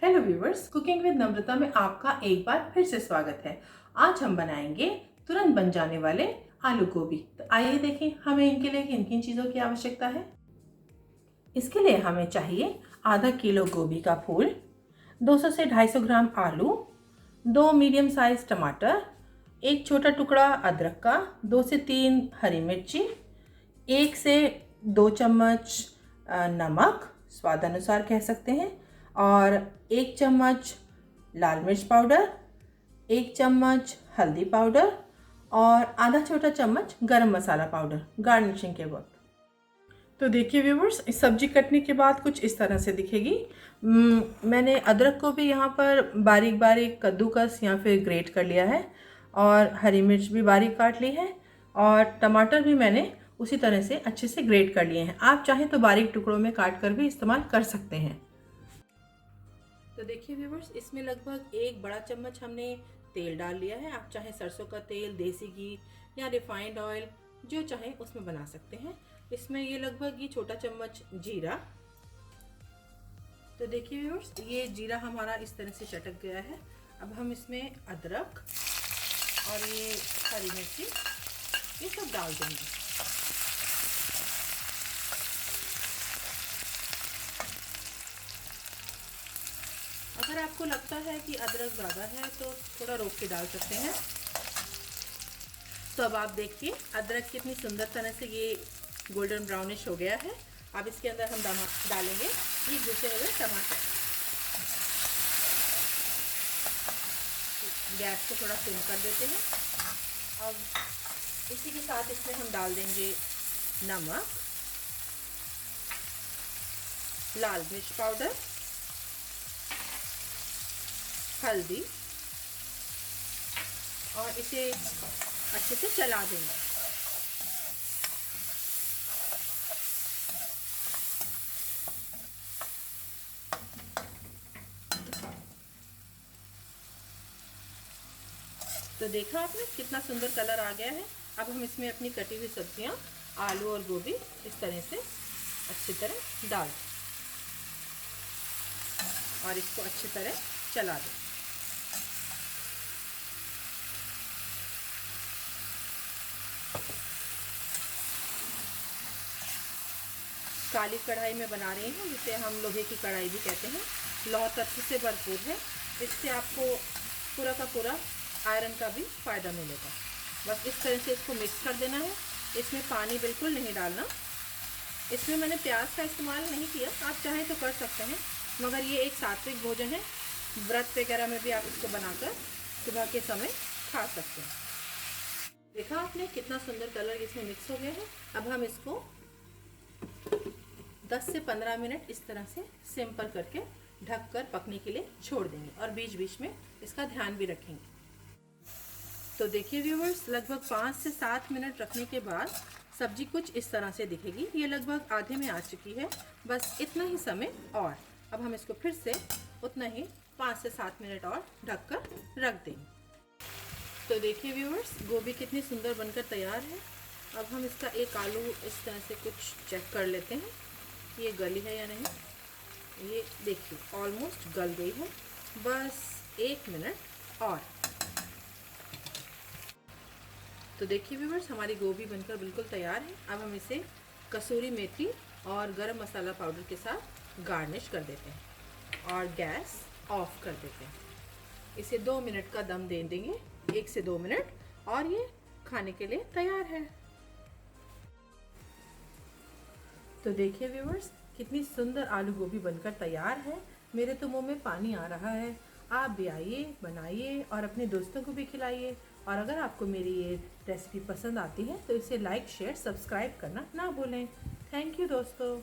Hello viewers, cooking with नम्रता में आपका एक बार फिर से स्वागत है। आज हम बनाएंगे तुरंत बन जाने वाले आलू गोभी। तो आइए देखें हमें इनके लिए किन किन चीज़ों की आवश्यकता है। इसके लिए हमें चाहिए आधा किलो गोभी का फूल, 200 से 250 ग्राम आलू, 2 मीडियम साइज टमाटर, एक छोटा टुकड़ा अदरक का, 2 से 3 हरी मिर्ची, 1 से 2 चम्मच नमक स्वाद अनुसार कह सकते हैं, और 1 चम्मच लाल मिर्च पाउडर, 1 चम्मच हल्दी पाउडर और आधा छोटा चम्मच गरम मसाला पाउडर गार्निशिंग के वक्त। तो देखिए व्यूवर्स, इस सब्जी कटने के बाद कुछ इस तरह से दिखेगी। मैंने अदरक को भी यहाँ पर बारीक बारीक कद्दूकस या फिर ग्रेट कर लिया है, और हरी मिर्च भी बारीक काट ली है, और टमाटर भी मैंने उसी तरह से अच्छे से ग्रेट कर लिए हैं। आप चाहें तो बारीक टुकड़ों में काट कर भी इस्तेमाल कर सकते हैं। तो देखिए व्यूवर्स, इसमें लगभग 1 बड़ा चम्मच हमने तेल डाल लिया है। आप चाहे सरसों का तेल, देसी घी या रिफाइंड ऑयल जो चाहे उसमें बना सकते हैं। इसमें ये लगभग ये छोटा चम्मच जीरा। तो देखिए व्यूवर्स, ये जीरा हमारा इस तरह से चटक गया है। अब हम इसमें अदरक और ये हरी मिर्ची ये सब डाल देंगे। अगर आपको लगता है कि अदरक ज़्यादा है तो थोड़ा रोक के डाल सकते हैं। तो अब आप देखिए अदरक कितनी सुंदर तरह से ये गोल्डन ब्राउनिश हो गया है। अब इसके अंदर हम डालेंगे ये घुसे हुए टमाटर। गैस को थोड़ा सिम कर देते हैं। अब इसी के साथ इसमें हम डाल देंगे नमक, लाल मिर्च पाउडर, हल्दी, और इसे अच्छे से चला देंगे। तो देखा आपने कितना सुंदर कलर आ गया है। अब हम इसमें अपनी कटी हुई सब्जियां, आलू और गोभी इस तरह से अच्छी तरह डाल दें और इसको अच्छी तरह चला दें। काली कढ़ाई में बना रहे हैं, जिसे हम लोहे की कढ़ाई भी कहते हैं। लौह तत्व से भरपूर है। इससे आपको पूरा का पूरा आयरन का भी फ़ायदा मिलेगा। बस इस तरह से इसको मिक्स कर देना है। इसमें पानी बिल्कुल नहीं डालना। इसमें मैंने प्याज का इस्तेमाल नहीं किया, आप चाहें तो कर सकते हैं, मगर ये एक सात्विक भोजन है। व्रत वगैरह में भी आप इसको बनाकर सुबह के समय खा सकते हैं। देखा आपने कितना सुंदर कलर इसमें मिक्स हो गया है। अब हम इसको 10 से 15 मिनट इस तरह से सिम पर करके ढककर पकने के लिए छोड़ देंगे, और बीच बीच में इसका ध्यान भी रखेंगे। तो देखिए व्यूवर्स, लगभग 5 से 7 मिनट रखने के बाद सब्जी कुछ इस तरह से दिखेगी। ये लगभग आधे में आ चुकी है। बस इतना ही समय और। अब हम इसको फिर से उतना ही 5 से 7 मिनट और ढककर रख देंगे। तो देखिए व्यूवर्स, गोभी कितनी सुंदर बनकर तैयार है। अब हम इसका एक आलू इस तरह से कुछ चेक कर लेते हैं, ये गली है या नहीं। ये देखिए ऑलमोस्ट गल गई है। बस 1 मिनट और। तो देखिए व्यूवर्स, हमारी गोभी बनकर बिल्कुल तैयार है। अब हम इसे कसूरी मेथी और गरम मसाला पाउडर के साथ गार्निश कर देते हैं और गैस ऑफ कर देते हैं। इसे 2 मिनट का दम दे देंगे, 1 से 2 मिनट, और ये खाने के लिए तैयार है। तो देखिए व्यूवर्स, कितनी सुंदर आलू गोभी बनकर तैयार है। मेरे तो मुंह में पानी आ रहा है। आप भी आइए, बनाइए और अपने दोस्तों को भी खिलाइए। और अगर आपको मेरी ये रेसिपी पसंद आती है तो इसे लाइक, शेयर, सब्सक्राइब करना ना भूलें। थैंक यू दोस्तों।